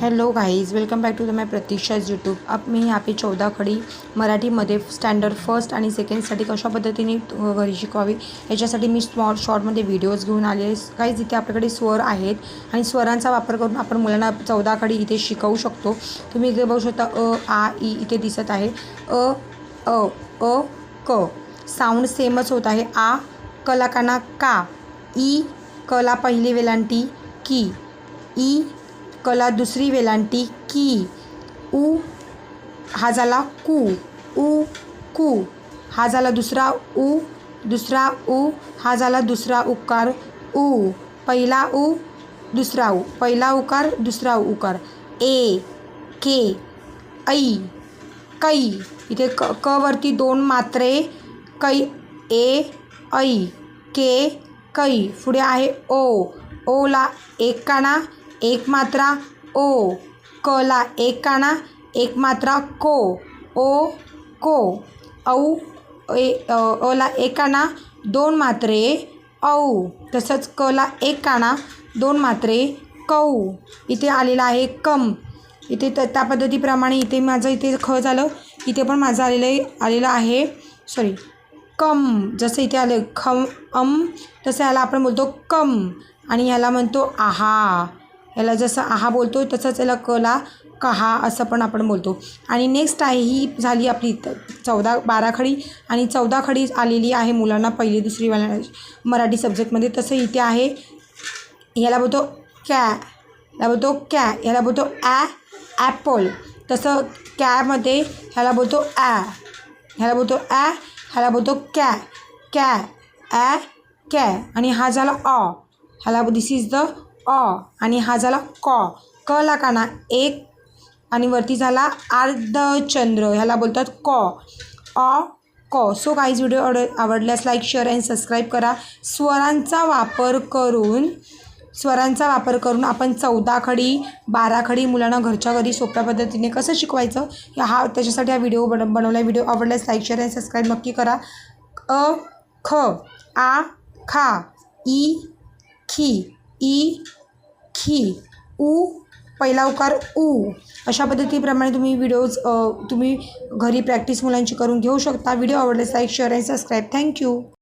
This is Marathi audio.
Hello guys, welcome back to the my प्रतीक्षाज यूट्यूब। अब मी यहाँ पे 14 खडी मराठीमध्ये स्टँडर्ड फर्स्ट आणि सेकंडसाठी कशा पद्धतीने घरी शिकवावी याच्यासाठी मी शॉर्टमध्ये व्हिडिओज घेऊन आले आहे। गाइस, इथे आपल्याकडे स्वर आहेत आणि स्वरांचा वापर करून आपण मुलांना 14 खडी इथे शिकवू शकतो। तुम्ही इथे बघू शकता अ आ इ इथे दिसत आहे। अ अ अ क साऊंड सेमच होत आहे। आ कला काना का, ई कला पहिली वेलांटी की, ई कला दुसरी वेलांटी की, उ हा झाला कू, उ कू हा झाला दुसरा उ हा झाला दुसरा उकार उ, पहिला उ दुसरा उ, पहिला उकार दुसरा उकार, ए के ऐ कै, इथे क वरती दोन मात्रे कै ए ऐ के कै, पुढे आहे ओ ला एक काना एक मात्रा ओ, क ला एक काना एक मात्रा को, ओ को, अ ला एक काना दोन मात्रे औ, तसंच क ला एक काना दोन मात्रे कौ, इथे आलेला आहे कम। इथे त्या पद्धतीप्रमाणे इथे माझं इथे ख झालं, इथे पण माझं आलेलं आहे कम। जसं इथे आलं खम तसं याला आपण बोलतो कम आणि याला म्हणतो आहा। याला जसं आहा बोलतो तसंच याला कला कहा असं पण आपण बोलतो। आणि नेक्स्ट आहे ही झाली आपली 12 खडी आणि 14 खडी आलेली आहे मुलांना पहिली दुसरी मराठी सब्जेक्टमध्ये। तसं इथे आहे याला बोलतो कॅ, याला बोलतो ॲपल। तसं कॅमध्ये ह्याला बोलतो ह्याला बोलतो कॅ कॅ आणि हा झाला ह्याला दिस इज द आणि हा झाला क ला काना एक आणि वरती झाला अर्धचंद्र, ह्याला बोलतात क। सो गाईज, व्हिडिओ आवडल्यास लाईक शेअर अँड सबस्क्राईब करा। स्वरांचा वापर करून आपण 14 खडी 12 खडी मुलांना घरच्या घरी सोप्या पद्धतीने कसं शिकवायचं त्याच्यासाठी हा व्हिडिओ बनवला आहे। व्हिडिओ आवडल्यास लाईक शेअर अँड सबस्क्राईब नक्की करा। अ ख आ खा, ई खी, ई खी, उ पहिला उकार उ, अशा पद्धतीप्रमाणे तुम्ही तुम्ही घरी प्रॅक्टिस मुलांची करून घेऊ शकता। व्हिडिओ आवडल्यास like share and subscribe. Thank you.